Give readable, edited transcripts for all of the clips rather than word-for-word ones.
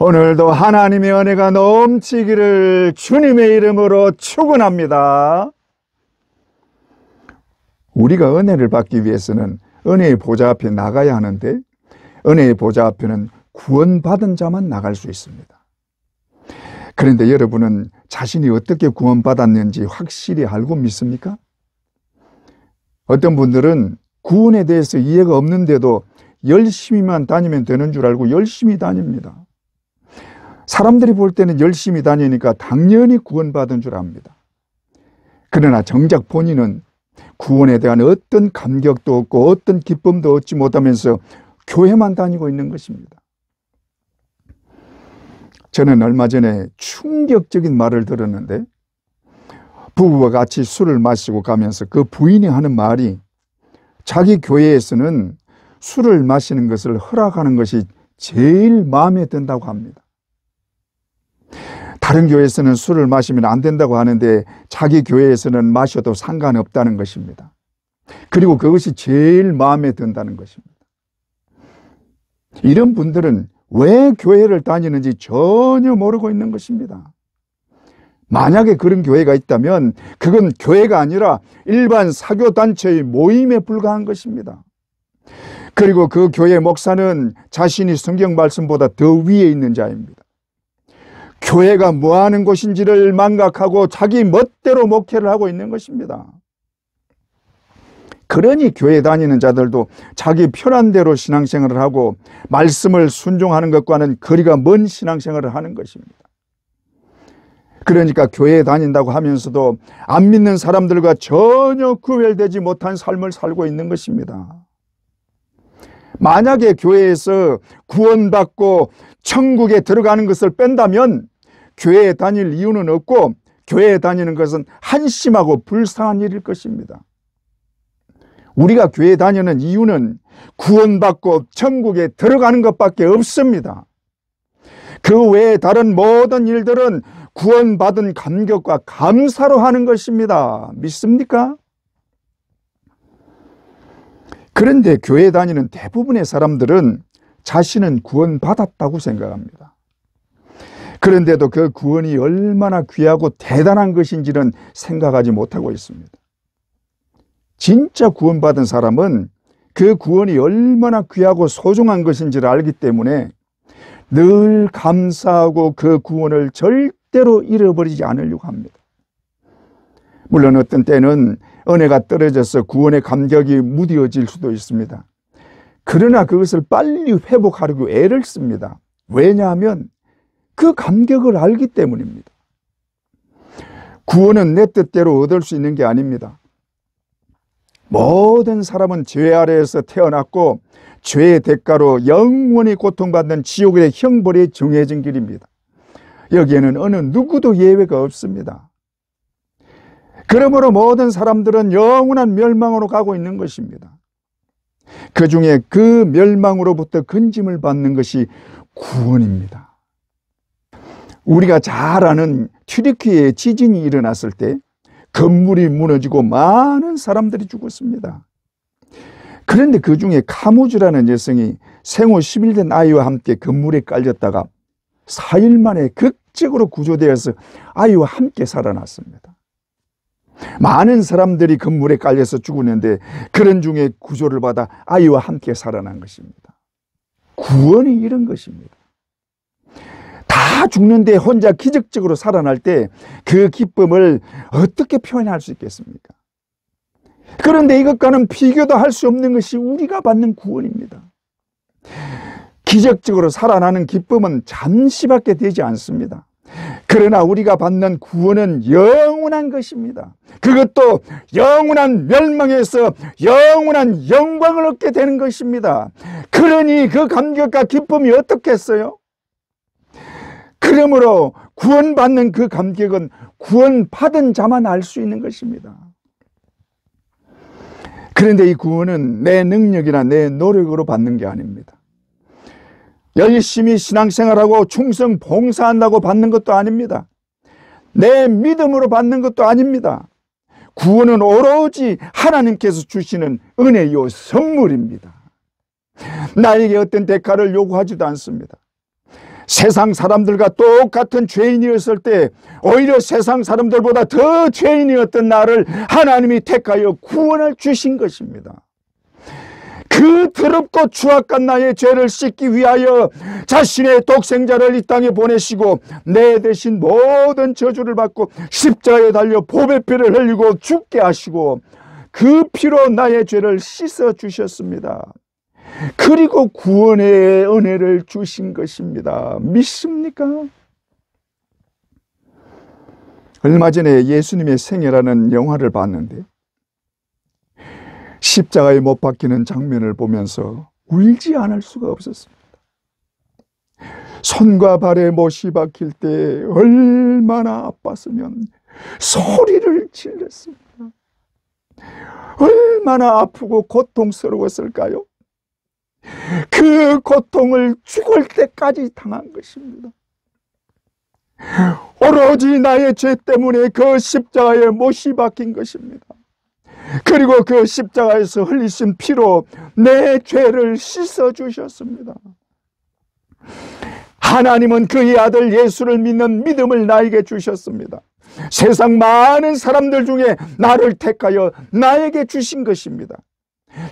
오늘도 하나님의 은혜가 넘치기를 주님의 이름으로 축원합니다. 우리가 은혜를 받기 위해서는 은혜의 보좌 앞에 나가야 하는데, 은혜의 보좌 앞에는 구원받은 자만 나갈 수 있습니다. 그런데 여러분은 자신이 어떻게 구원받았는지 확실히 알고 믿습니까? 어떤 분들은 구원에 대해서 이해가 없는데도 열심히만 다니면 되는 줄 알고 열심히 다닙니다. 사람들이 볼 때는 열심히 다니니까 당연히 구원받은 줄 압니다. 그러나 정작 본인은 구원에 대한 어떤 감격도 없고 어떤 기쁨도 얻지 못하면서 교회만 다니고 있는 것입니다. 저는 얼마 전에 충격적인 말을 들었는데, 부부가 같이 술을 마시고 가면서 그 부인이 하는 말이, 자기 교회에서는 술을 마시는 것을 허락하는 것이 제일 마음에 든다고 합니다. 다른 교회에서는 술을 마시면 안 된다고 하는데 자기 교회에서는 마셔도 상관없다는 것입니다. 그리고 그것이 제일 마음에 든다는 것입니다. 이런 분들은 왜 교회를 다니는지 전혀 모르고 있는 것입니다. 만약에 그런 교회가 있다면 그건 교회가 아니라 일반 사교단체의 모임에 불과한 것입니다. 그리고 그 교회 목사는 자신이 성경 말씀보다 더 위에 있는 자입니다. 교회가 뭐 하는 곳인지를 망각하고 자기 멋대로 목회를 하고 있는 것입니다. 그러니 교회 다니는 자들도 자기 편한 대로 신앙생활을 하고 말씀을 순종하는 것과는 거리가 먼 신앙생활을 하는 것입니다. 그러니까 교회에 다닌다고 하면서도 안 믿는 사람들과 전혀 구별되지 못한 삶을 살고 있는 것입니다. 만약에 교회에서 구원받고 천국에 들어가는 것을 뺀다면 교회에 다닐 이유는 없고, 교회에 다니는 것은 한심하고 불쌍한 일일 것입니다. 우리가 교회에 다니는 이유는 구원받고 천국에 들어가는 것밖에 없습니다. 그 외에 다른 모든 일들은 구원받은 감격과 감사로 하는 것입니다. 믿습니까? 그런데 교회에 다니는 대부분의 사람들은 자신은 구원받았다고 생각합니다. 그런데도 그 구원이 얼마나 귀하고 대단한 것인지는 생각하지 못하고 있습니다. 진짜 구원받은 사람은 그 구원이 얼마나 귀하고 소중한 것인지를 알기 때문에 늘 감사하고 그 구원을 절대로 잃어버리지 않으려고 합니다. 물론 어떤 때는 은혜가 떨어져서 구원의 감격이 무뎌질 수도 있습니다. 그러나 그것을 빨리 회복하려고 애를 씁니다. 왜냐하면 그 감격을 알기 때문입니다. 구원은 내 뜻대로 얻을 수 있는 게 아닙니다. 모든 사람은 죄 아래에서 태어났고 죄의 대가로 영원히 고통받는 지옥의 형벌이 정해진 길입니다. 여기에는 어느 누구도 예외가 없습니다. 그러므로 모든 사람들은 영원한 멸망으로 가고 있는 것입니다. 그 중에 그 멸망으로부터 건짐을 받는 것이 구원입니다. 우리가 잘 아는 튀르키예에 지진이 일어났을 때 건물이 무너지고 많은 사람들이 죽었습니다. 그런데 그 중에 카무즈라는 여성이 생후 10일 된 아이와 함께 건물에 깔렸다가 4일 만에 극적으로 구조되어서 아이와 함께 살아났습니다. 많은 사람들이 건물에 깔려서 죽었는데 그런 중에 구조를 받아 아이와 함께 살아난 것입니다. 구원이 이런 것입니다. 다 죽는데 혼자 기적적으로 살아날 때 그 기쁨을 어떻게 표현할 수 있겠습니까? 그런데 이것과는 비교도 할 수 없는 것이 우리가 받는 구원입니다. 기적적으로 살아나는 기쁨은 잠시밖에 되지 않습니다. 그러나 우리가 받는 구원은 영원한 것입니다. 그것도 영원한 멸망에서 영원한 영광을 얻게 되는 것입니다. 그러니 그 감격과 기쁨이 어떻겠어요? 그러므로 구원받는 그 감격은 구원받은 자만 알 수 있는 것입니다. 그런데 이 구원은 내 능력이나 내 노력으로 받는 게 아닙니다. 열심히 신앙생활하고 충성 봉사한다고 받는 것도 아닙니다. 내 믿음으로 받는 것도 아닙니다. 구원은 오로지 하나님께서 주시는 은혜요 선물입니다. 나에게 어떤 대가를 요구하지도 않습니다. 세상 사람들과 똑같은 죄인이었을 때 오히려 세상 사람들보다 더 죄인이었던 나를 하나님이 택하여 구원을 주신 것입니다. 그 더럽고 추악한 나의 죄를 씻기 위하여 자신의 독생자를 이 땅에 보내시고 내 대신 모든 저주를 받고 십자가에 달려 보배 피를 흘리고 죽게 하시고 그 피로 나의 죄를 씻어 주셨습니다. 그리고 구원의 은혜를 주신 것입니다. 믿습니까? 얼마 전에 예수님의 생애라는 영화를 봤는데 십자가에 못 박히는 장면을 보면서 울지 않을 수가 없었습니다. 손과 발에 못이 박힐 때 얼마나 아팠으면 소리를 질렀습니다. 얼마나 아프고 고통스러웠을까요? 그 고통을 죽을 때까지 당한 것입니다. 오로지 나의 죄 때문에 그 십자가에 못이 박힌 것입니다. 그리고 그 십자가에서 흘리신 피로 내 죄를 씻어 주셨습니다. 하나님은 그의 아들 예수를 믿는 믿음을 나에게 주셨습니다. 세상 많은 사람들 중에 나를 택하여 나에게 주신 것입니다.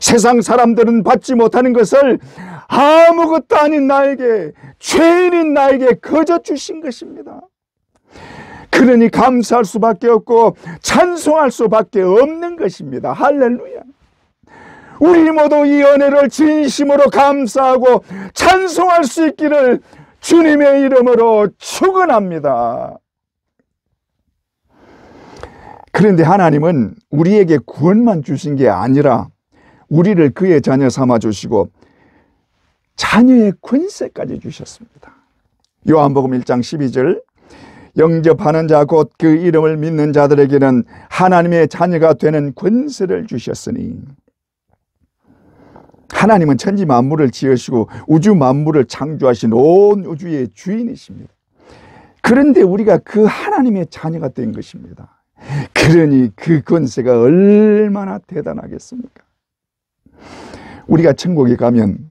세상 사람들은 받지 못하는 것을 아무것도 아닌 나에게, 죄인인 나에게 거저 주신 것입니다. 그러니 감사할 수밖에 없고 찬송할 수밖에 없는 것입니다. 할렐루야. 우리 모두 이 은혜를 진심으로 감사하고 찬송할 수 있기를 주님의 이름으로 축원합니다. 그런데 하나님은 우리에게 구원만 주신 게 아니라 우리를 그의 자녀 삼아 주시고 자녀의 권세까지 주셨습니다. 요한복음 1장 12절, 영접하는 자 곧 그 이름을 믿는 자들에게는 하나님의 자녀가 되는 권세를 주셨으니. 하나님은 천지 만물을 지으시고 우주 만물을 창조하신 온 우주의 주인이십니다. 그런데 우리가 그 하나님의 자녀가 된 것입니다. 그러니 그 권세가 얼마나 대단하겠습니까? 우리가 천국에 가면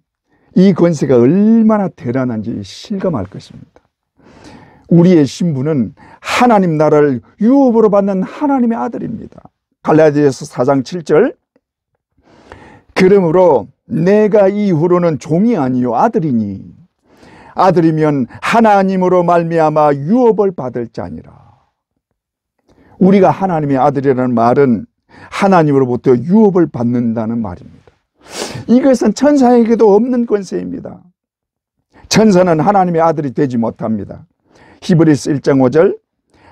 이 권세가 얼마나 대단한지 실감할 것입니다. 우리의 신분은 하나님 나라를 유업으로 받는 하나님의 아들입니다. 갈라디아서 4장 7절, 그러므로 내가 이후로는 종이 아니요 아들이니 아들이면 하나님으로 말미암아 유업을 받을 자니라. 우리가 하나님의 아들이라는 말은 하나님으로부터 유업을 받는다는 말입니다. 이것은 천사에게도 없는 권세입니다. 천사는 하나님의 아들이 되지 못합니다. 히브리서 1장 5절,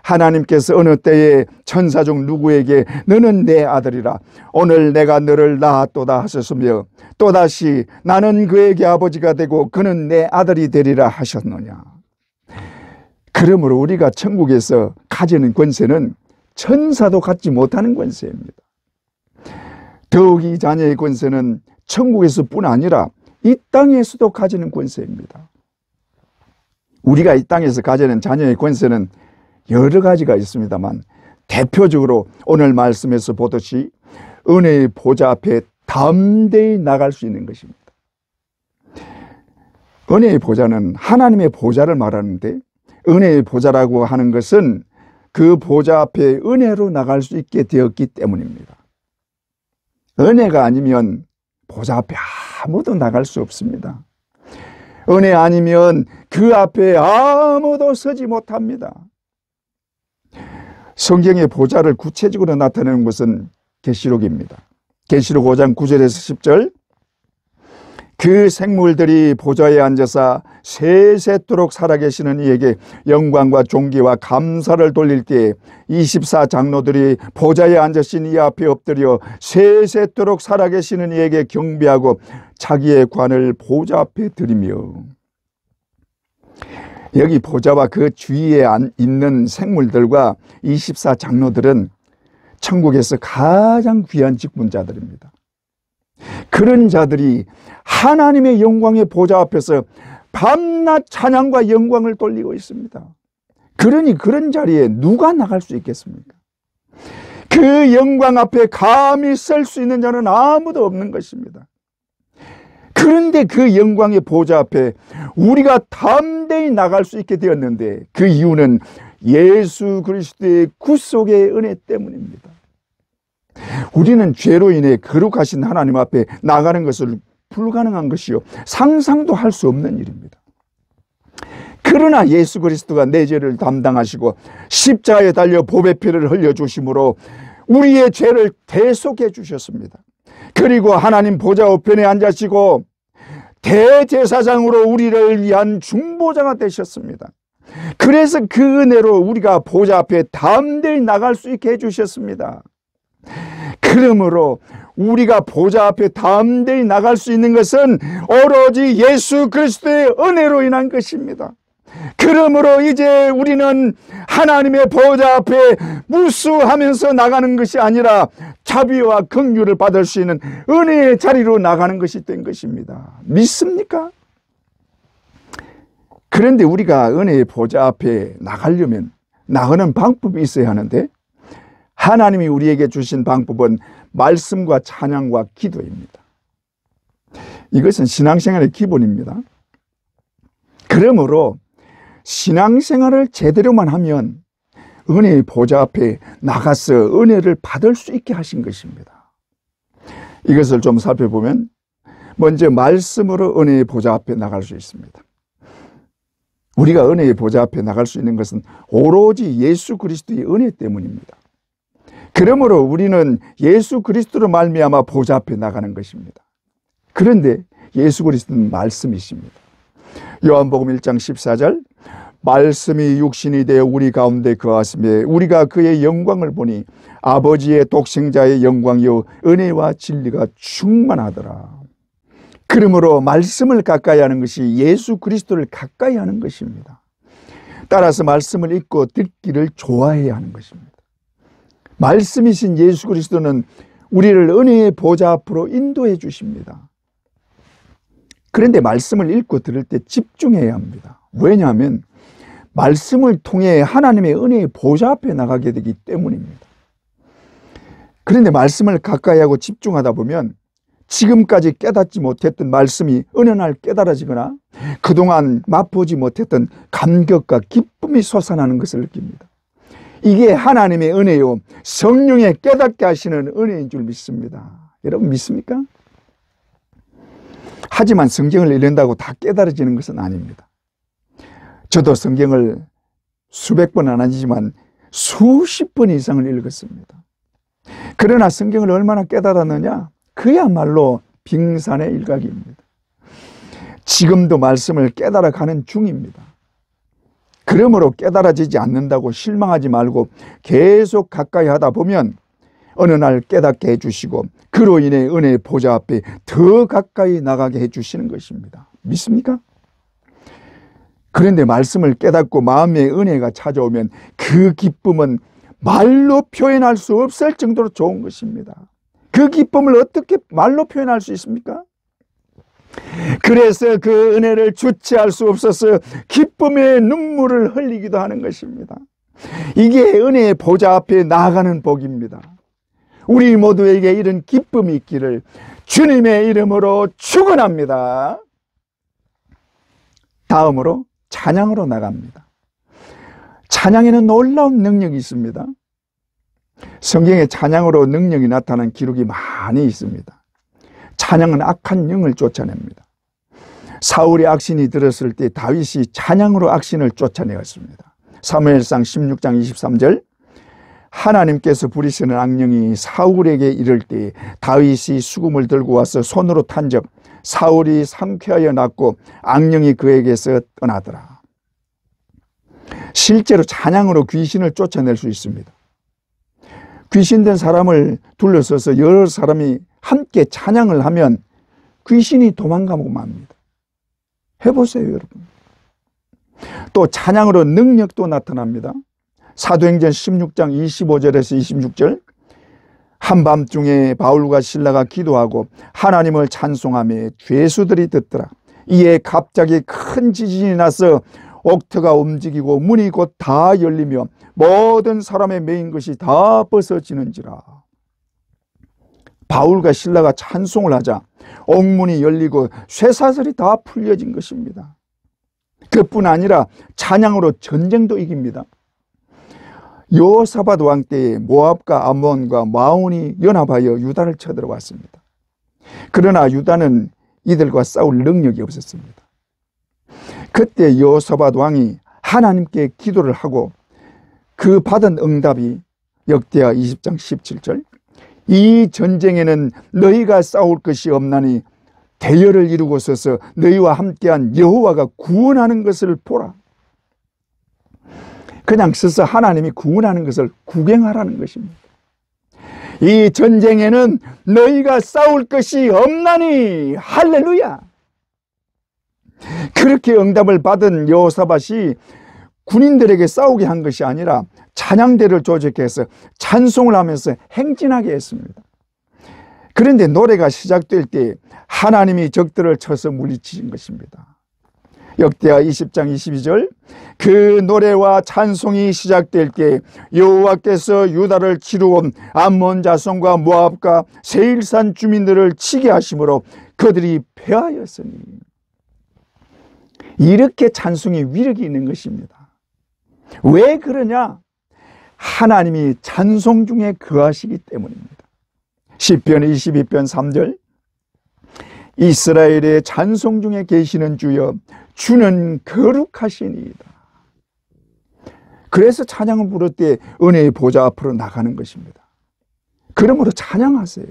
하나님께서 어느 때에 천사 중 누구에게 너는 내 아들이라 오늘 내가 너를 낳았도다 하셨으며 또다시 나는 그에게 아버지가 되고 그는 내 아들이 되리라 하셨느냐. 그러므로 우리가 천국에서 가지는 권세는 천사도 갖지 못하는 권세입니다. 더욱 이 자녀의 권세는 천국에서뿐 아니라 이 땅에서도 가지는 권세입니다. 우리가 이 땅에서 가지는 자녀의 권세는 여러 가지가 있습니다만 대표적으로 오늘 말씀에서 보듯이 은혜의 보좌 앞에 담대히 나갈 수 있는 것입니다. 은혜의 보좌는 하나님의 보좌를 말하는데 은혜의 보좌라고 하는 것은 그 보좌 앞에 은혜로 나갈 수 있게 되었기 때문입니다. 은혜가 아니면 보좌 앞에 아무도 나갈 수 없습니다. 은혜 아니면 그 앞에 아무도 서지 못합니다. 성경의 보좌를 구체적으로 나타내는 것은 계시록입니다. 계시록 5장 9절에서 10절, 그 생물들이 보좌에 앉아서 세세토록 살아계시는 이에게 영광과 존귀와 감사를 돌릴 때에 24장로들이 보좌에 앉으신 이 앞에 엎드려 세세토록 살아계시는 이에게 경배하고 자기의 관을 보좌 앞에 드리며. 여기 보좌와 그 주위에 있는 생물들과 24장로들은 천국에서 가장 귀한 직분자들입니다. 그런 자들이 하나님의 영광의 보좌 앞에서 밤낮 찬양과 영광을 돌리고 있습니다. 그러니 그런 자리에 누가 나갈 수 있겠습니까? 그 영광 앞에 감히 설 수 있는 자는 아무도 없는 것입니다. 그 그런데 그 영광의 보좌 앞에 우리가 담대히 나갈 수 있게 되었는데 그 이유는 예수 그리스도의 구속의 은혜 때문입니다. 우리는 죄로 인해 거룩하신 하나님 앞에 나가는 것을 불가능한 것이요 상상도 할 수 없는 일입니다. 그러나 예수 그리스도가 내 죄를 담당하시고 십자가에 달려 보배 피를 흘려주심으로 우리의 죄를 대속해 주셨습니다. 그리고 하나님 보좌 우편에 앉으시고 대제사장으로 우리를 위한 중보자가 되셨습니다. 그래서 그 은혜로 우리가 보좌 앞에 담대히 나갈 수 있게 해주셨습니다. 그러므로 우리가 보좌 앞에 담대히 나갈 수 있는 것은 오로지 예수 그리스도의 은혜로 인한 것입니다. 그러므로 이제 우리는 하나님의 보좌 앞에 무수하면서 나가는 것이 아니라 자비와 긍휼을 받을 수 있는 은혜의 자리로 나가는 것이 된 것입니다. 믿습니까? 그런데 우리가 은혜의 보좌 앞에 나가려면 나가는 방법이 있어야 하는데 하나님이 우리에게 주신 방법은 말씀과 찬양과 기도입니다. 이것은 신앙생활의 기본입니다. 그러므로 신앙생활을 제대로만 하면 은혜의 보좌 앞에 나가서 은혜를 받을 수 있게 하신 것입니다. 이것을 좀 살펴보면 먼저 말씀으로 은혜의 보좌 앞에 나갈 수 있습니다. 우리가 은혜의 보좌 앞에 나갈 수 있는 것은 오로지 예수 그리스도의 은혜 때문입니다. 그러므로 우리는 예수 그리스도로 말미암아 보좌 앞에 나가는 것입니다. 그런데 예수 그리스도는 말씀이십니다. 요한복음 1장 14절 말씀이 육신이 되어 우리 가운데 거하심에 우리가 그의 영광을 보니 아버지의 독생자의 영광이요 은혜와 진리가 충만하더라. 그러므로 말씀을 가까이 하는 것이 예수 그리스도를 가까이 하는 것입니다. 따라서 말씀을 읽고 듣기를 좋아해야 하는 것입니다. 말씀이신 예수 그리스도는 우리를 은혜의 보좌 앞으로 인도해 주십니다. 그런데 말씀을 읽고 들을 때 집중해야 합니다. 왜냐하면 말씀을 통해 하나님의 은혜의 보좌 앞에 나가게 되기 때문입니다. 그런데 말씀을 가까이 하고 집중하다 보면 지금까지 깨닫지 못했던 말씀이 어느 날 깨달아지거나 그동안 맛보지 못했던 감격과 기쁨이 솟아나는 것을 느낍니다. 이게 하나님의 은혜요 성령의 깨닫게 하시는 은혜인 줄 믿습니다. 여러분 믿습니까? 하지만 성경을 읽는다고 다 깨달아지는 것은 아닙니다. 저도 성경을 수백 번 안 하지만 수십 번 이상을 읽었습니다. 그러나 성경을 얼마나 깨달았느냐? 그야말로 빙산의 일각입니다. 지금도 말씀을 깨달아가는 중입니다. 그러므로 깨달아지지 않는다고 실망하지 말고 계속 가까이 하다 보면 어느 날 깨닫게 해주시고 그로 인해 은혜의 보좌 앞에 더 가까이 나가게 해주시는 것입니다. 믿습니까? 그런데 말씀을 깨닫고 마음의 은혜가 찾아오면 그 기쁨은 말로 표현할 수 없을 정도로 좋은 것입니다. 그 기쁨을 어떻게 말로 표현할 수 있습니까? 그래서 그 은혜를 주체할 수 없어서 기쁨의 눈물을 흘리기도 하는 것입니다. 이게 은혜의 보좌 앞에 나아가는 복입니다. 우리 모두에게 이런 기쁨이 있기를 주님의 이름으로 축원합니다. 다음으로 찬양으로 나갑니다. 찬양에는 놀라운 능력이 있습니다. 성경에 찬양으로 능력이 나타난 기록이 많이 있습니다. 찬양은 악한 영을 쫓아냅니다. 사울의 악신이 들었을 때 다윗이 찬양으로 악신을 쫓아내었습니다. 사무엘상 16장 23절 하나님께서 부리시는 악령이 사울에게 이를 때 다윗이 수금을 들고 와서 손으로 탄적 사울이 상쾌하여 났고 악령이 그에게서 떠나더라. 실제로 찬양으로 귀신을 쫓아낼 수 있습니다. 귀신된 사람을 둘러서서 여러 사람이 함께 찬양을 하면 귀신이 도망가고 맙니다. 해보세요, 여러분. 또 찬양으로 능력도 나타납니다. 사도행전 16장 25절에서 26절 한밤중에 바울과 실라가 기도하고 하나님을 찬송하며 죄수들이 듣더라. 이에 갑자기 큰 지진이 나서 옥터가 움직이고 문이 곧 다 열리며 모든 사람의 매인 것이 다 벗어지는지라. 바울과 실라가 찬송을 하자 옥문이 열리고 쇠사슬이 다 풀려진 것입니다. 그뿐 아니라 찬양으로 전쟁도 이깁니다. 여호사밧 왕 때에 모압과 암몬과 마온이 연합하여 유다를 쳐들어왔습니다. 그러나 유다는 이들과 싸울 능력이 없었습니다. 그때 여호사밧 왕이 하나님께 기도를 하고 그 받은 응답이 역대하 20장 17절, 이 전쟁에는 너희가 싸울 것이 없나니 대열을 이루고 서서 너희와 함께한 여호와가 구원하는 것을 보라. 그냥 서서 하나님이 구원하는 것을 구경하라는 것입니다. 이 전쟁에는 너희가 싸울 것이 없나니 할렐루야. 그렇게 응답을 받은 여호사밧이 군인들에게 싸우게 한 것이 아니라 찬양대를 조직해서 찬송을 하면서 행진하게 했습니다. 그런데 노래가 시작될 때 하나님이 적들을 쳐서 물리치신 것입니다. 역대하 20장 22절, 그 노래와 찬송이 시작될 때 여호와께서 유다를 치루 온 암몬 자손과 모압과 세일산 주민들을 치게 하심으로 그들이 패하였으니. 이렇게 찬송이 위력이 있는 것입니다. 왜 그러냐? 하나님이 찬송 중에 거하시기 때문입니다. 시편 22편 3절, 이스라엘의 찬송 중에 계시는 주여 주는 거룩하시니이다. 그래서 찬양을 부를 때 은혜의 보좌 앞으로 나가는 것입니다. 그러므로 찬양하세요.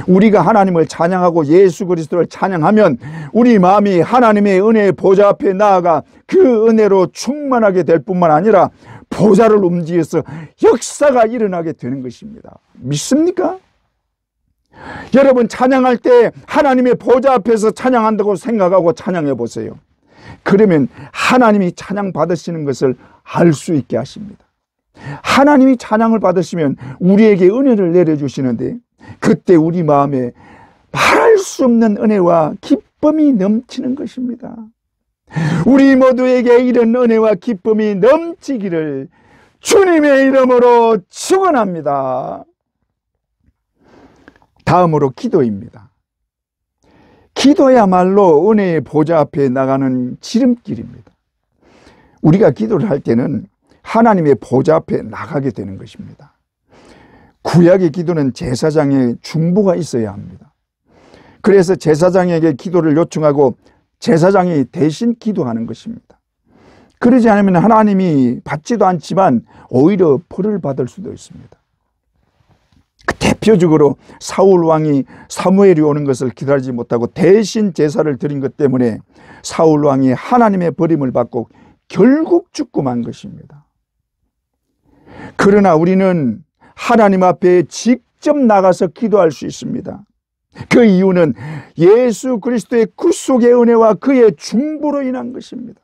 우리가 하나님을 찬양하고 예수 그리스도를 찬양하면 우리 마음이 하나님의 은혜의 보좌 앞에 나아가 그 은혜로 충만하게 될 뿐만 아니라 보좌를 움직여서 역사가 일어나게 되는 것입니다. 믿습니까? 여러분, 찬양할 때 하나님의 보좌 앞에서 찬양한다고 생각하고 찬양해 보세요. 그러면 하나님이 찬양 받으시는 것을 알 수 있게 하십니다. 하나님이 찬양을 받으시면 우리에게 은혜를 내려주시는데 그때 우리 마음에 말할 수 없는 은혜와 기쁨이 넘치는 것입니다. 우리 모두에게 이런 은혜와 기쁨이 넘치기를 주님의 이름으로 축원합니다. 다음으로 기도입니다. 기도야말로 은혜의 보좌 앞에 나가는 지름길입니다. 우리가 기도를 할 때는 하나님의 보좌 앞에 나가게 되는 것입니다. 구약의 기도는 제사장의 중보가 있어야 합니다. 그래서 제사장에게 기도를 요청하고 제사장이 대신 기도하는 것입니다. 그러지 않으면 하나님이 받지도 않지만 오히려 벌을 받을 수도 있습니다. 대표적으로 사울 왕이 사무엘이 오는 것을 기다리지 못하고 대신 제사를 드린 것 때문에 사울 왕이 하나님의 버림을 받고 결국 죽고 만 것입니다. 그러나 우리는 하나님 앞에 직접 나가서 기도할 수 있습니다. 그 이유는 예수 그리스도의 구속의 은혜와 그의 중보로 인한 것입니다.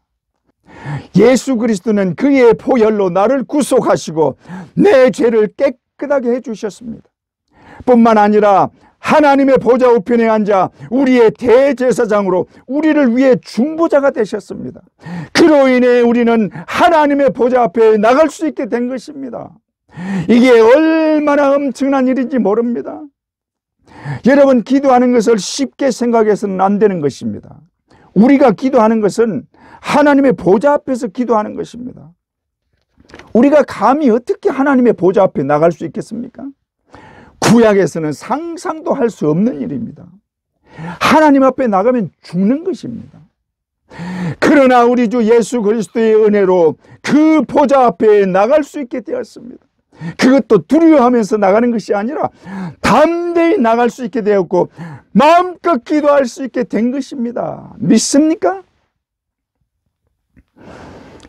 예수 그리스도는 그의 보혈로 나를 구속하시고 내 죄를 깨끗하게 해주셨습니다. 뿐만 아니라 하나님의 보좌 우편에 앉아 우리의 대제사장으로 우리를 위해 중보자가 되셨습니다. 그로 인해 우리는 하나님의 보좌 앞에 나갈 수 있게 된 것입니다. 이게 얼마나 엄청난 일인지 모릅니다. 여러분, 기도하는 것을 쉽게 생각해서는 안 되는 것입니다. 우리가 기도하는 것은 하나님의 보좌 앞에서 기도하는 것입니다. 우리가 감히 어떻게 하나님의 보좌 앞에 나갈 수 있겠습니까? 구약에서는 상상도 할 수 없는 일입니다. 하나님 앞에 나가면 죽는 것입니다. 그러나 우리 주 예수 그리스도의 은혜로 그 보좌 앞에 나갈 수 있게 되었습니다. 그것도 두려워하면서 나가는 것이 아니라 담대히 나갈 수 있게 되었고 마음껏 기도할 수 있게 된 것입니다. 믿습니까?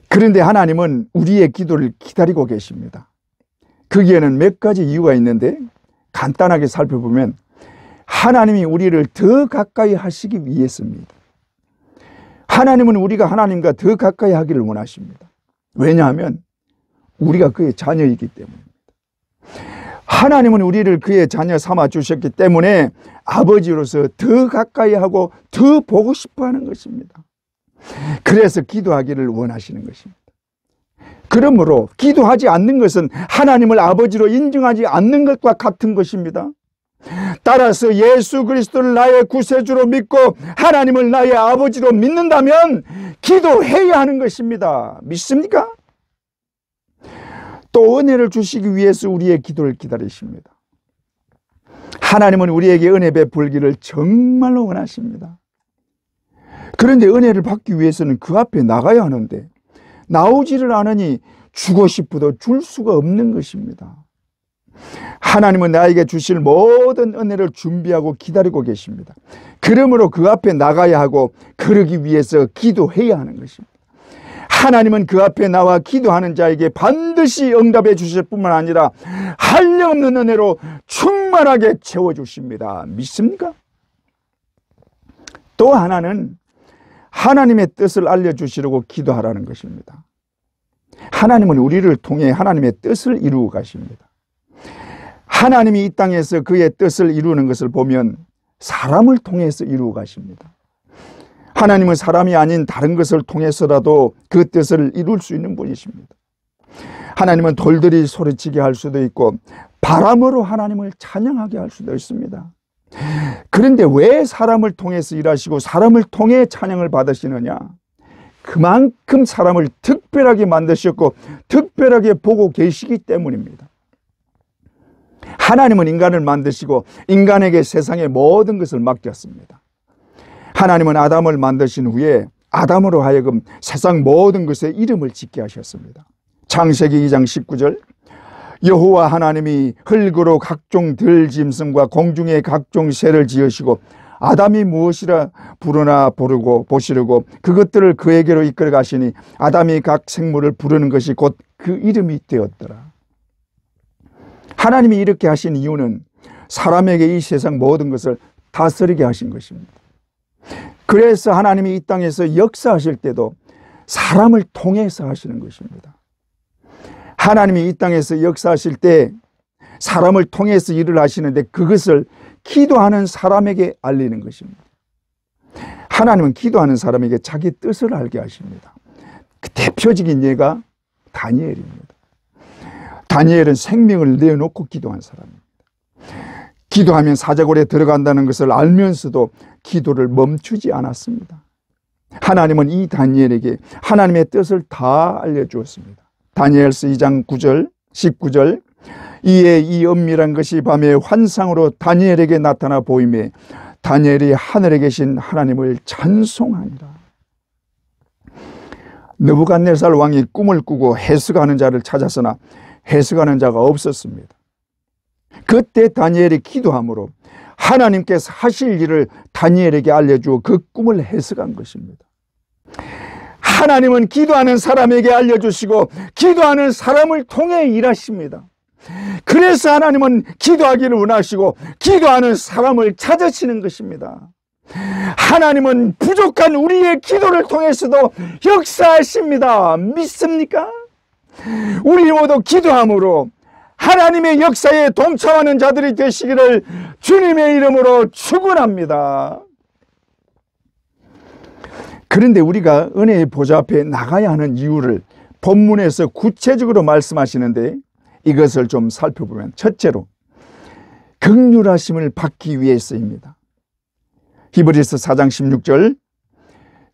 그런데 하나님은 우리의 기도를 기다리고 계십니다. 거기에는 몇 가지 이유가 있는데 간단하게 살펴보면 하나님이 우리를 더 가까이 하시기 위해서입니다. 하나님은 우리가 하나님과 더 가까이 하기를 원하십니다. 왜냐하면 우리가 그의 자녀이기 때문입니다. 하나님은 우리를 그의 자녀 삼아 주셨기 때문에 아버지로서 더 가까이 하고 더 보고 싶어 하는 것입니다. 그래서 기도하기를 원하시는 것입니다. 그러므로 기도하지 않는 것은 하나님을 아버지로 인정하지 않는 것과 같은 것입니다. 따라서 예수 그리스도를 나의 구세주로 믿고 하나님을 나의 아버지로 믿는다면 기도해야 하는 것입니다. 믿습니까? 또 은혜를 주시기 위해서 우리의 기도를 기다리십니다. 하나님은 우리에게 은혜 베풀기를 정말로 원하십니다. 그런데 은혜를 받기 위해서는 그 앞에 나가야 하는데 나오지를 않으니 주고 싶어도 줄 수가 없는 것입니다. 하나님은 나에게 주실 모든 은혜를 준비하고 기다리고 계십니다. 그러므로 그 앞에 나가야 하고 그러기 위해서 기도해야 하는 것입니다. 하나님은 그 앞에 나와 기도하는 자에게 반드시 응답해 주실 뿐만 아니라 한량없는 은혜로 충만하게 채워주십니다. 믿습니까? 또 하나는 하나님의 뜻을 알려주시려고 기도하라는 것입니다. 하나님은 우리를 통해 하나님의 뜻을 이루어 가십니다. 하나님이 이 땅에서 그의 뜻을 이루는 것을 보면 사람을 통해서 이루어 가십니다. 하나님은 사람이 아닌 다른 것을 통해서라도 그 뜻을 이룰 수 있는 분이십니다. 하나님은 돌들이 소리치게 할 수도 있고 바람으로 하나님을 찬양하게 할 수도 있습니다. 그런데 왜 사람을 통해서 일하시고 사람을 통해 찬양을 받으시느냐? 그만큼 사람을 특별하게 만드셨고 특별하게 보고 계시기 때문입니다. 하나님은 인간을 만드시고 인간에게 세상의 모든 것을 맡겼습니다. 하나님은 아담을 만드신 후에 아담으로 하여금 세상 모든 것에 이름을 짓게 하셨습니다. 창세기 2장 19절 여호와 하나님이 흙으로 각종 들짐승과 공중의 각종 새를 지으시고 아담이 무엇이라 부르나 부르고 보시려고 그것들을 그에게로 이끌어 가시니 아담이 각 생물을 부르는 것이 곧 그 이름이 되었더라. 하나님이 이렇게 하신 이유는 사람에게 이 세상 모든 것을 다스리게 하신 것입니다. 그래서 하나님이 이 땅에서 역사하실 때도 사람을 통해서 하시는 것입니다. 하나님이 이 땅에서 역사하실 때 사람을 통해서 일을 하시는데 그것을 기도하는 사람에게 알리는 것입니다. 하나님은 기도하는 사람에게 자기 뜻을 알게 하십니다. 그 대표적인 예가 다니엘입니다. 다니엘은 생명을 내어놓고 기도한 사람입니다. 기도하면 사자굴에 들어간다는 것을 알면서도 기도를 멈추지 않았습니다. 하나님은 이 다니엘에게 하나님의 뜻을 다 알려주었습니다. 다니엘서 2장 9절 19절 이에 이 은밀한 것이 밤에 환상으로 다니엘에게 나타나 보이매 다니엘이 하늘에 계신 하나님을 찬송하니라. 느부갓네살 왕이 꿈을 꾸고 해석하는 자를 찾았으나 해석하는 자가 없었습니다. 그때 다니엘이 기도함으로 하나님께서 하실 일을 다니엘에게 알려주어 그 꿈을 해석한 것입니다. 하나님은 기도하는 사람에게 알려주시고 기도하는 사람을 통해 일하십니다. 그래서 하나님은 기도하기를 원하시고 기도하는 사람을 찾으시는 것입니다. 하나님은 부족한 우리의 기도를 통해서도 역사하십니다. 믿습니까? 우리 모두 기도함으로 하나님의 역사에 동참하는 자들이 되시기를 주님의 이름으로 축원합니다. 그런데 우리가 은혜의 보좌 앞에 나가야 하는 이유를 본문에서 구체적으로 말씀하시는데 이것을 좀 살펴보면 첫째로 긍휼하심을 받기 위해서입니다. 히브리서 4장 16절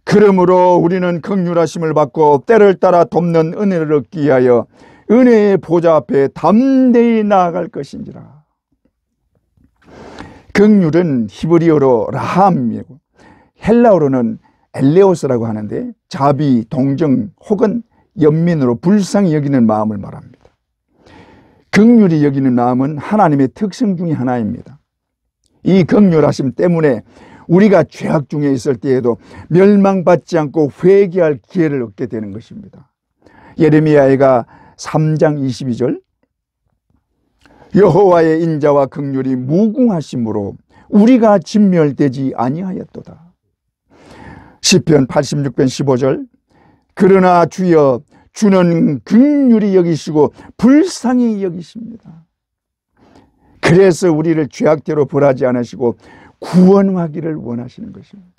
그러므로 우리는 긍휼하심을 받고 때를 따라 돕는 은혜를 얻기 위하여 은혜의 보좌 앞에 담대히 나아갈 것인지라. 긍휼은 히브리어로 라함이고 헬라어로는 엘레오스라고 하는데 자비, 동정 혹은 연민으로 불쌍히 여기는 마음을 말합니다. 긍휼히 여기는 마음은 하나님의 특성 중에 하나입니다. 이 긍휼하심 때문에 우리가 죄악 중에 있을 때에도 멸망받지 않고 회개할 기회를 얻게 되는 것입니다. 예레미야가 3장 22절 여호와의 인자와 긍휼이 무궁하심으로 우리가 진멸되지 아니하였도다. 시편 86편 15절 그러나 주여 주는 긍휼히 여기시고 불쌍히 여기십니다. 그래서 우리를 죄악대로 벌하지 않으시고 구원하기를 원하시는 것입니다.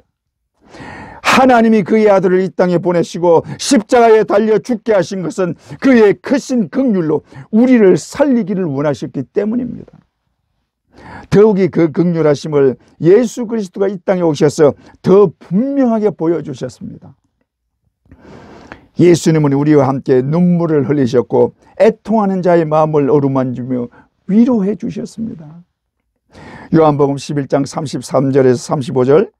하나님이 그의 아들을 이 땅에 보내시고 십자가에 달려 죽게 하신 것은 그의 크신 긍휼로 우리를 살리기를 원하셨기 때문입니다. 더욱이 그 긍휼하심을 예수 그리스도가 이 땅에 오셔서 더 분명하게 보여주셨습니다. 예수님은 우리와 함께 눈물을 흘리셨고 애통하는 자의 마음을 어루만지며 위로해 주셨습니다. 요한복음 11장 33절에서 35절,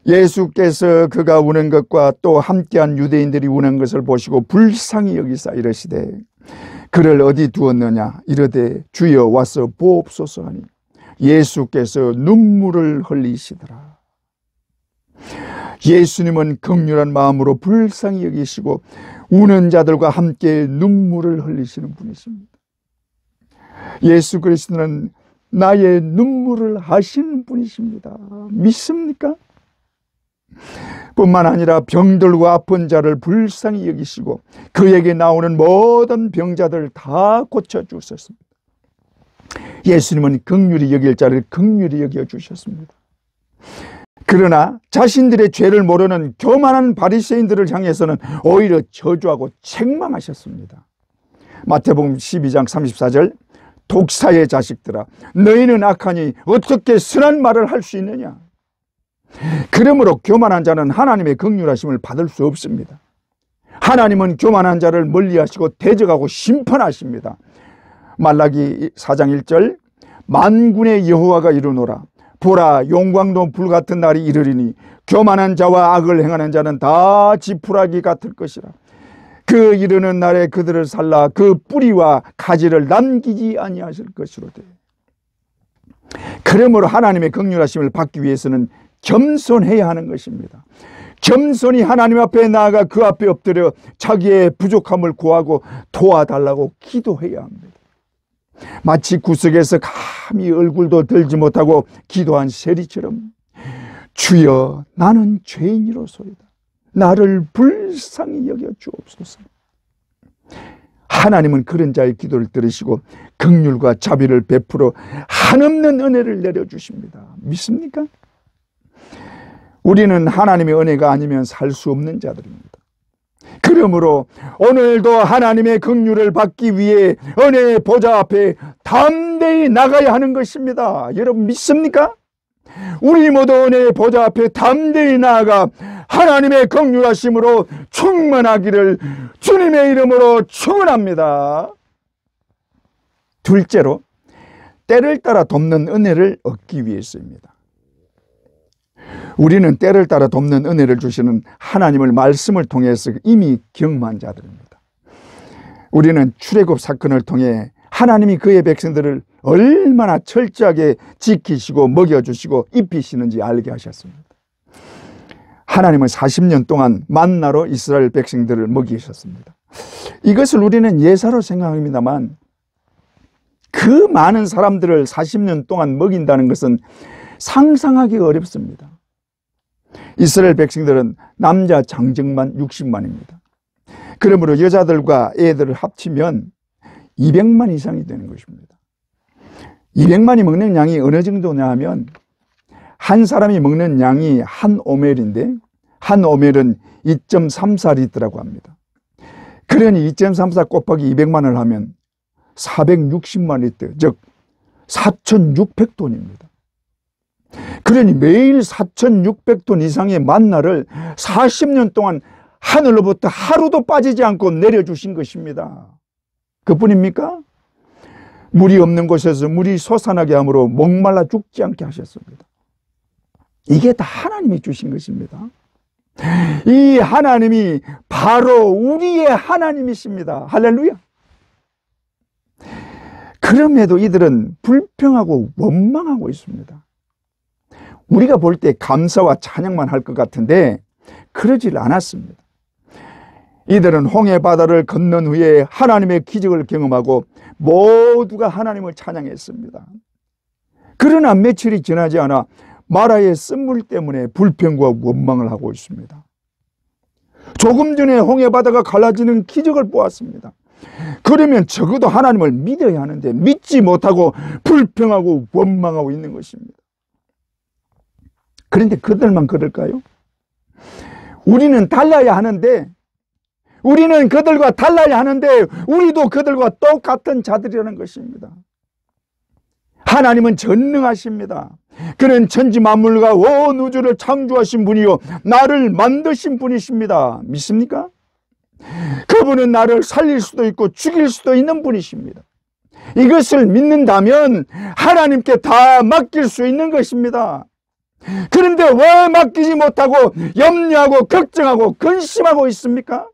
예수께서 그가 우는 것과 또 함께한 유대인들이 우는 것을 보시고 불쌍히 여기사 이르시되 그를 어디 두었느냐 이르되 주여 와서 보옵소서 하니 예수께서 눈물을 흘리시더라. 예수님은 긍휼한 마음으로 불쌍히 여기시고 우는 자들과 함께 눈물을 흘리시는 분이십니다. 예수 그리스도는 나의 눈물을 하시는 분이십니다. 믿습니까? 뿐만 아니라 병들고 아픈 자를 불쌍히 여기시고 그에게 나오는 모든 병자들을 다 고쳐주셨습니다. 예수님은 긍휼히 여길 자를 긍휼히 여겨주셨습니다. 그러나 자신들의 죄를 모르는 교만한 바리새인들을 향해서는 오히려 저주하고 책망하셨습니다. 마태복음 12장 34절, 독사의 자식들아 너희는 악하니 어떻게 선한 말을 할 수 있느냐. 그러므로 교만한 자는 하나님의 긍휼하심을 받을 수 없습니다. 하나님은 교만한 자를 멀리하시고 대적하고 심판하십니다. 말라기 4장 1절, 만군의 여호와가 이르노라 보라 용광로 불같은 날이 이르리니 교만한 자와 악을 행하는 자는 다 지푸라기 같을 것이라. 그 이르는 날에 그들을 살라 그 뿌리와 가지를 남기지 아니하실 것이로되. 그러므로 하나님의 긍휼하심을 받기 위해서는 겸손해야 하는 것입니다. 겸손히 하나님 앞에 나아가 그 앞에 엎드려 자기의 부족함을 구하고 도와달라고 기도해야 합니다. 마치 구석에서 감히 얼굴도 들지 못하고 기도한 세리처럼 주여 나는 죄인이로소이다. 나를 불쌍히 여겨 주옵소서. 하나님은 그런 자의 기도를 들으시고 긍휼과 자비를 베풀어 한없는 은혜를 내려주십니다. 믿습니까? 우리는 하나님의 은혜가 아니면 살 수 없는 자들입니다. 그러므로 오늘도 하나님의 긍휼을 받기 위해 은혜의 보좌 앞에 담대히 나가야 하는 것입니다. 여러분 믿습니까? 우리 모두 은혜의 보좌 앞에 담대히 나아가 하나님의 긍휼하심으로 충만하기를 주님의 이름으로 축원합니다. 둘째로, 때를 따라 돕는 은혜를 얻기 위해서입니다. 우리는 때를 따라 돕는 은혜를 주시는 하나님을 말씀을 통해서 이미 경험한 자들입니다. 우리는 출애굽 사건을 통해 하나님이 그의 백성들을 얼마나 철저하게 지키시고 먹여주시고 입히시는지 알게 하셨습니다. 하나님은 40년 동안 만나로 이스라엘 백성들을 먹이셨습니다. 이것을 우리는 예사로 생각합니다만 그 많은 사람들을 40년 동안 먹인다는 것은 상상하기가 어렵습니다. 이스라엘 백성들은 남자 장정만 60만입니다. 그러므로 여자들과 애들을 합치면 200만 이상이 되는 것입니다. 200만이 먹는 양이 어느 정도냐 하면 한 사람이 먹는 양이 한 오멜인데 한 오멜은 2.34리터라고 합니다. 그러니 2.34 곱하기 200만을 하면 460만 리터, 즉 4,600톤입니다. 그러니 매일 4,600톤 이상의 만나를 40년 동안 하늘로부터 하루도 빠지지 않고 내려주신 것입니다. 그뿐입니까? 물이 없는 곳에서 물이 솟아나게 함으로 목말라 죽지 않게 하셨습니다. 이게 다 하나님이 주신 것입니다. 이 하나님이 바로 우리의 하나님이십니다. 할렐루야. 그럼에도 이들은 불평하고 원망하고 있습니다. 우리가 볼 때 감사와 찬양만 할 것 같은데 그러질 않았습니다. 이들은 홍해 바다를 건넌 후에 하나님의 기적을 경험하고 모두가 하나님을 찬양했습니다. 그러나 며칠이 지나지 않아 마라의 쓴물 때문에 불평과 원망을 하고 있습니다. 조금 전에 홍해 바다가 갈라지는 기적을 보았습니다. 그러면 적어도 하나님을 믿어야 하는데 믿지 못하고 불평하고 원망하고 있는 것입니다. 그런데 그들만 그럴까요? 우리는 달라야 하는데, 우리는 그들과 달라야 하는데 우리도 그들과 똑같은 자들이라는 것입니다. 하나님은 전능하십니다. 그는 천지 만물과 온 우주를 창조하신 분이요 나를 만드신 분이십니다. 믿습니까? 그분은 나를 살릴 수도 있고 죽일 수도 있는 분이십니다. 이것을 믿는다면 하나님께 다 맡길 수 있는 것입니다. 그런데 왜 맡기지 못하고 염려하고 걱정하고 근심하고 있습니까?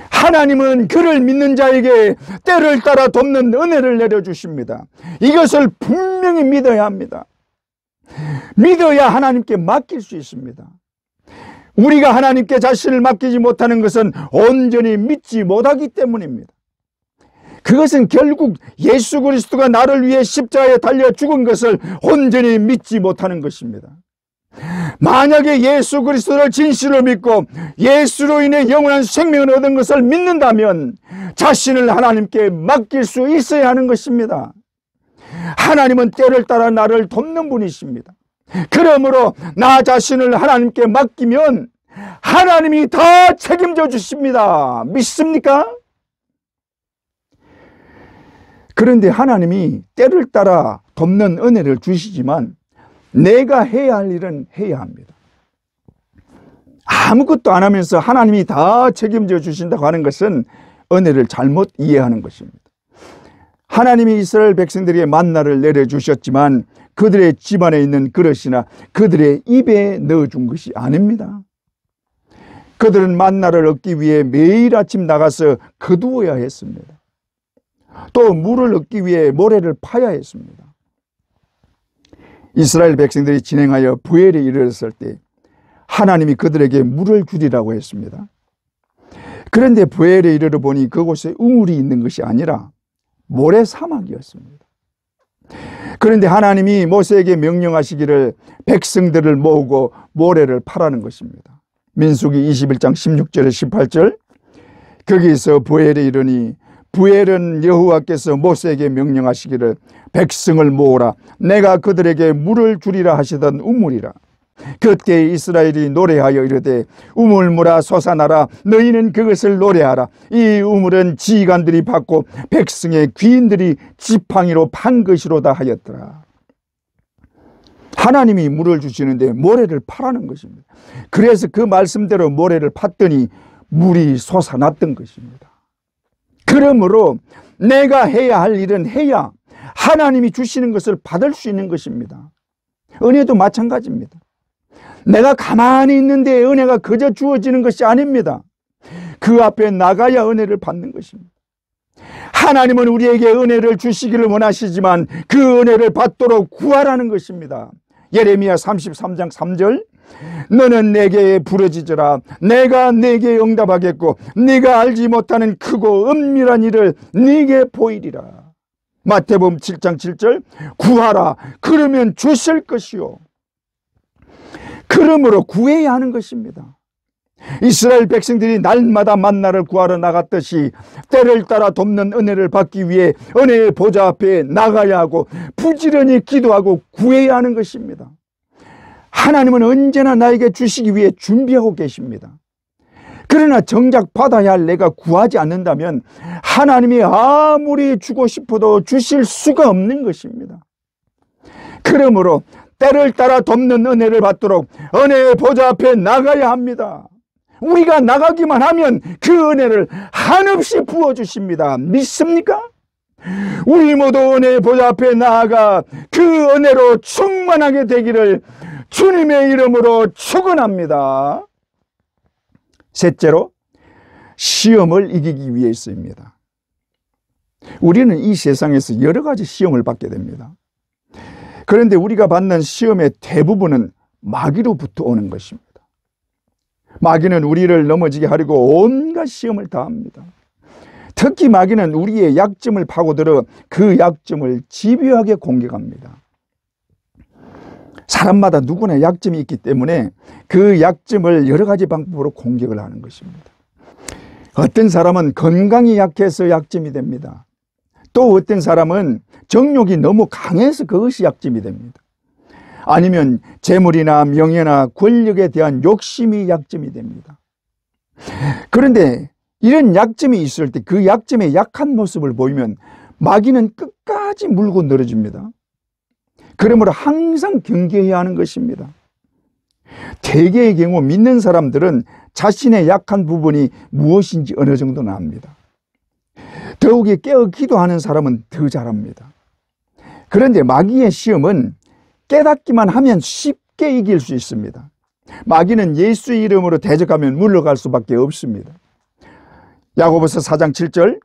하나님은 그를 믿는 자에게 때를 따라 돕는 은혜를 내려주십니다. 이것을 분명히 믿어야 합니다. 믿어야 하나님께 맡길 수 있습니다. 우리가 하나님께 자신을 맡기지 못하는 것은 온전히 믿지 못하기 때문입니다. 그것은 결국 예수 그리스도가 나를 위해 십자가에 달려 죽은 것을 온전히 믿지 못하는 것입니다. 만약에 예수 그리스도를 진실로 믿고 예수로 인해 영원한 생명을 얻은 것을 믿는다면 자신을 하나님께 맡길 수 있어야 하는 것입니다. 하나님은 때를 따라 나를 돕는 분이십니다. 그러므로 나 자신을 하나님께 맡기면 하나님이 다 책임져 주십니다. 믿습니까? 그런데 하나님이 때를 따라 돕는 은혜를 주시지만 내가 해야 할 일은 해야 합니다. 아무것도 안 하면서 하나님이 다 책임져 주신다고 하는 것은 은혜를 잘못 이해하는 것입니다. 하나님이 이스라엘 백성들에게 만나를 내려주셨지만 그들의 집안에 있는 그릇이나 그들의 입에 넣어준 것이 아닙니다. 그들은 만나를 얻기 위해 매일 아침 나가서 거두어야 했습니다. 또 물을 얻기 위해 모래를 파야 했습니다. 이스라엘 백성들이 진행하여 부엘에 이르렀을 때 하나님이 그들에게 물을 주리라고 했습니다. 그런데 부엘에 이르러 보니 그곳에 우물이 있는 것이 아니라 모래 사막이었습니다. 그런데 하나님이 모세에게 명령하시기를 백성들을 모으고 모래를 파라는 것입니다. 민수기 21장 16절에 18절 거기서 부엘에 이르니 부엘은 여호와께서 모세에게 명령하시기를 백성을 모으라 내가 그들에게 물을 주리라 하시던 우물이라. 그때 이스라엘이 노래하여 이르되 우물물아 솟아나라 너희는 그것을 노래하라. 이 우물은 지휘관들이 받고 백성의 귀인들이 지팡이로 판 것이로다 하였더라. 하나님이 물을 주시는데 모래를 파라는 것입니다. 그래서 그 말씀대로 모래를 팠더니 물이 솟아났던 것입니다. 그러므로 내가 해야 할 일은 해야 하나님이 주시는 것을 받을 수 있는 것입니다. 은혜도 마찬가지입니다. 내가 가만히 있는데 은혜가 그저 주어지는 것이 아닙니다. 그 앞에 나가야 은혜를 받는 것입니다. 하나님은 우리에게 은혜를 주시기를 원하시지만 그 은혜를 받도록 구하라는 것입니다. 예레미야 33장 3절 너는 내게 부르짖으라 내가 네게 응답하겠고 네가 알지 못하는 크고 은밀한 일을 네게 보이리라. 마태복음 7장 7절 구하라 그러면 주실 것이요. 그러므로 구해야 하는 것입니다. 이스라엘 백성들이 날마다 만나를 구하러 나갔듯이 때를 따라 돕는 은혜를 받기 위해 은혜의 보좌 앞에 나가야 하고 부지런히 기도하고 구해야 하는 것입니다. 하나님은 언제나 나에게 주시기 위해 준비하고 계십니다. 그러나 정작 받아야 할 내가 구하지 않는다면 하나님이 아무리 주고 싶어도 주실 수가 없는 것입니다. 그러므로 때를 따라 돕는 은혜를 받도록 은혜의 보좌 앞에 나가야 합니다. 우리가 나가기만 하면 그 은혜를 한없이 부어주십니다. 믿습니까? 우리 모두 은혜의 보좌 앞에 나아가 그 은혜로 충만하게 되기를 주님의 이름으로 축원합니다. 셋째로 시험을 이기기 위해서입니다. 우리는 이 세상에서 여러 가지 시험을 받게 됩니다. 그런데 우리가 받는 시험의 대부분은 마귀로부터 오는 것입니다. 마귀는 우리를 넘어지게 하려고 온갖 시험을 다합니다. 특히 마귀는 우리의 약점을 파고들어 그 약점을 집요하게 공격합니다. 사람마다 누구나 약점이 있기 때문에 그 약점을 여러 가지 방법으로 공격을 하는 것입니다. 어떤 사람은 건강이 약해서 약점이 됩니다. 또 어떤 사람은 정욕이 너무 강해서 그것이 약점이 됩니다. 아니면 재물이나 명예나 권력에 대한 욕심이 약점이 됩니다. 그런데 이런 약점이 있을 때 그 약점의 약한 모습을 보이면 마귀는 끝까지 물고 늘어집니다. 그러므로 항상 경계해야 하는 것입니다. 대개의 경우 믿는 사람들은 자신의 약한 부분이 무엇인지 어느 정도는 압니다. 더욱이 깨어 기도하는 사람은 더 잘합니다. 그런데 마귀의 시험은 깨닫기만 하면 쉽게 이길 수 있습니다. 마귀는 예수의 이름으로 대적하면 물러갈 수밖에 없습니다. 야고보서 4장 7절,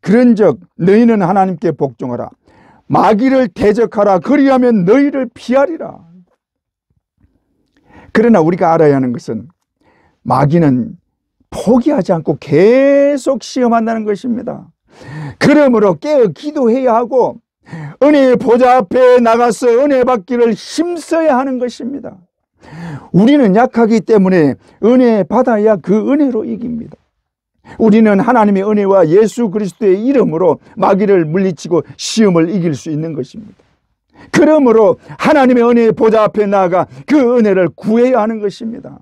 그런즉 너희는 하나님께 복종하라. 마귀를 대적하라. 그리하면 너희를 피하리라. 그러나 우리가 알아야 하는 것은 마귀는 포기하지 않고 계속 시험한다는 것입니다. 그러므로 깨어 기도해야 하고 은혜의 보좌 앞에 나가서 은혜 받기를 힘써야 하는 것입니다. 우리는 약하기 때문에 은혜 받아야 그 은혜로 이깁니다. 우리는 하나님의 은혜와 예수 그리스도의 이름으로 마귀를 물리치고 시험을 이길 수 있는 것입니다. 그러므로 하나님의 은혜의 보좌 앞에 나아가 그 은혜를 구해야 하는 것입니다.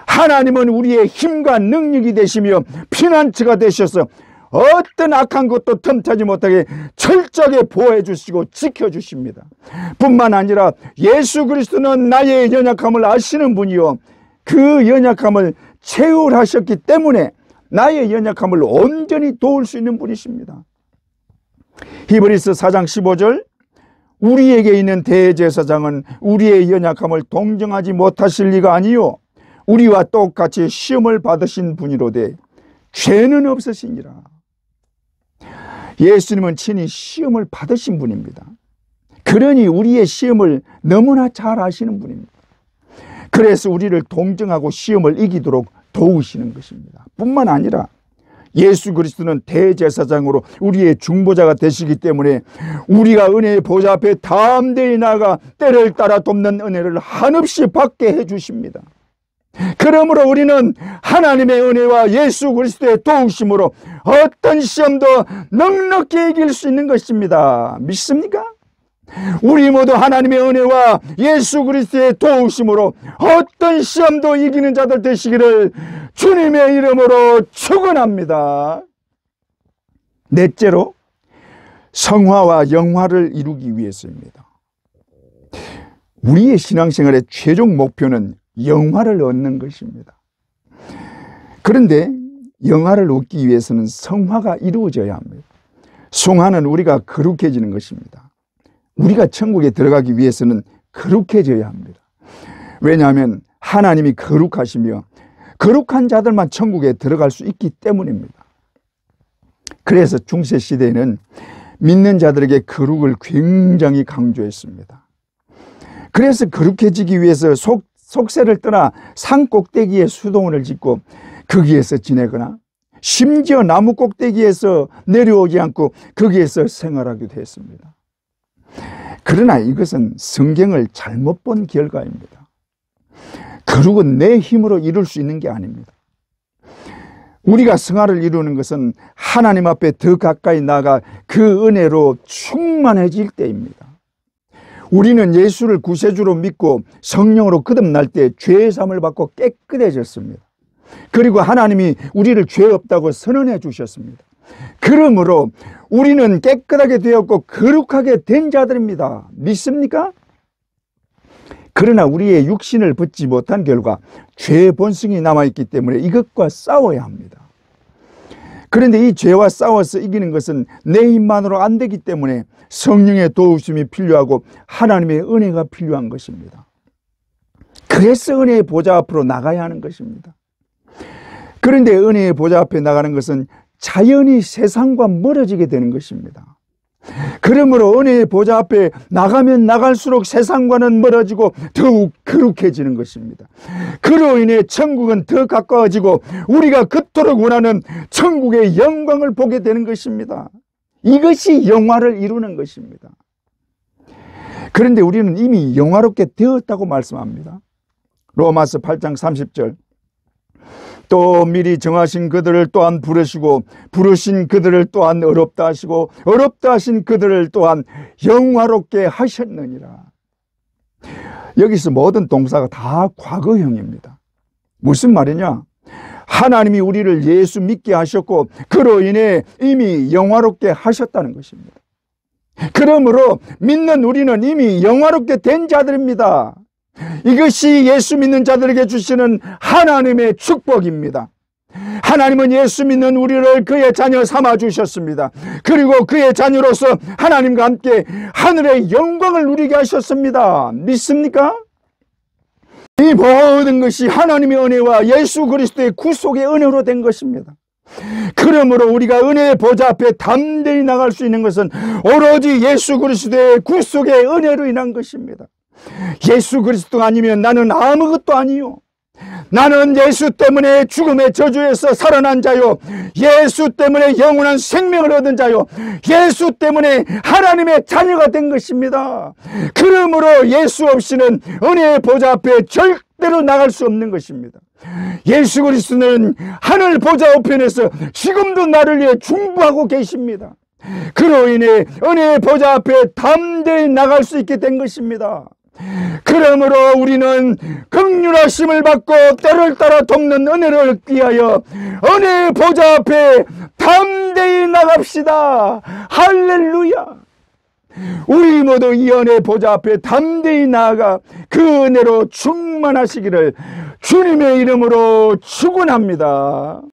하나님은 우리의 힘과 능력이 되시며 피난처가 되셔서 어떤 악한 것도 틈타지 못하게 철저하게 보호해 주시고 지켜주십니다. 뿐만 아니라 예수 그리스도는 나의 연약함을 아시는 분이요 그 연약함을 체휼하셨기 때문에 나의 연약함을 온전히 도울 수 있는 분이십니다. 히브리서 4장 15절, 우리에게 있는 대제사장은 우리의 연약함을 동정하지 못하실 리가 아니요 우리와 똑같이 시험을 받으신 분이로되 죄는 없으시니라. 예수님은 친히 시험을 받으신 분입니다. 그러니 우리의 시험을 너무나 잘 아시는 분입니다. 그래서 우리를 동정하고 시험을 이기도록 도우시는 것입니다. 뿐만 아니라 예수 그리스도는 대제사장으로 우리의 중보자가 되시기 때문에 우리가 은혜의 보좌 앞에 담대히 나아가 때를 따라 돕는 은혜를 한없이 받게 해주십니다. 그러므로 우리는 하나님의 은혜와 예수 그리스도의 도우심으로 어떤 시험도 넉넉히 이길 수 있는 것입니다. 믿습니까? 우리 모두 하나님의 은혜와 예수 그리스도의 도우심으로 어떤 시험도 이기는 자들 되시기를 주님의 이름으로 축원합니다. 넷째로 성화와 영화를 이루기 위해서입니다. 우리의 신앙생활의 최종 목표는 영화를 얻는 것입니다. 그런데 영화를 얻기 위해서는 성화가 이루어져야 합니다. 성화는 우리가 거룩해지는 것입니다. 우리가 천국에 들어가기 위해서는 거룩해져야 합니다. 왜냐하면 하나님이 거룩하시며 거룩한 자들만 천국에 들어갈 수 있기 때문입니다. 그래서 중세시대에는 믿는 자들에게 거룩을 굉장히 강조했습니다. 그래서 거룩해지기 위해서 속세를 떠나 산 꼭대기에 수도원을 짓고 거기에서 지내거나 심지어 나무 꼭대기에서 내려오지 않고 거기에서 생활하기도 했습니다. 그러나 이것은 성경을 잘못 본 결과입니다. 거룩은 내 힘으로 이룰 수 있는 게 아닙니다. 우리가 성화를 이루는 것은 하나님 앞에 더 가까이 나아가 그 은혜로 충만해질 때입니다. 우리는 예수를 구세주로 믿고 성령으로 거듭날 때 죄의 사함을 받고 깨끗해졌습니다. 그리고 하나님이 우리를 죄 없다고 선언해 주셨습니다. 그러므로 우리는 깨끗하게 되었고 거룩하게 된 자들입니다. 믿습니까? 그러나 우리의 육신을 벗지 못한 결과 죄의 본성이 남아있기 때문에 이것과 싸워야 합니다. 그런데 이 죄와 싸워서 이기는 것은 내 힘만으로 안 되기 때문에 성령의 도우심이 필요하고 하나님의 은혜가 필요한 것입니다. 그래서 은혜의 보좌 앞으로 나가야 하는 것입니다. 그런데 은혜의 보좌 앞에 나가는 것은 자연히 세상과 멀어지게 되는 것입니다. 그러므로 은혜의 보좌 앞에 나가면 나갈수록 세상과는 멀어지고 더욱 거룩해지는 것입니다. 그로 인해 천국은 더 가까워지고 우리가 그토록 원하는 천국의 영광을 보게 되는 것입니다. 이것이 영화를 이루는 것입니다. 그런데 우리는 이미 영화롭게 되었다고 말씀합니다. 로마서 8장 30절, 또 미리 정하신 그들을 또한 부르시고 부르신 그들을 또한 어렵다 하시고 어렵다 하신 그들을 또한 영화롭게 하셨느니라. 여기서 모든 동사가 다 과거형입니다. 무슨 말이냐? 하나님이 우리를 예수 믿게 하셨고 그로 인해 이미 영화롭게 하셨다는 것입니다. 그러므로 믿는 우리는 이미 영화롭게 된 자들입니다. 이것이 예수 믿는 자들에게 주시는 하나님의 축복입니다. 하나님은 예수 믿는 우리를 그의 자녀 삼아 주셨습니다. 그리고 그의 자녀로서 하나님과 함께 하늘의 영광을 누리게 하셨습니다. 믿습니까? 이 모든 것이 하나님의 은혜와 예수 그리스도의 구속의 은혜로 된 것입니다. 그러므로 우리가 은혜의 보좌 앞에 담대히 나갈 수 있는 것은 오로지 예수 그리스도의 구속의 은혜로 인한 것입니다. 예수 그리스도가 아니면 나는 아무것도 아니요, 나는 예수 때문에 죽음의 저주에서 살아난 자요, 예수 때문에 영원한 생명을 얻은 자요, 예수 때문에 하나님의 자녀가 된 것입니다. 그러므로 예수 없이는 은혜의 보좌 앞에 절대로 나갈 수 없는 것입니다. 예수 그리스도는 하늘 보좌 우편에서 지금도 나를 위해 중보하고 계십니다. 그로 인해 은혜의 보좌 앞에 담대히 나갈 수 있게 된 것입니다. 그러므로 우리는 긍휼하심을 받고 때를 따라 돕는 은혜를 위하여 은혜의 보좌 앞에 담대히 나갑시다. 할렐루야. 우리 모두 이 은혜의 보좌 앞에 담대히 나아가 그 은혜로 충만하시기를 주님의 이름으로 축원합니다.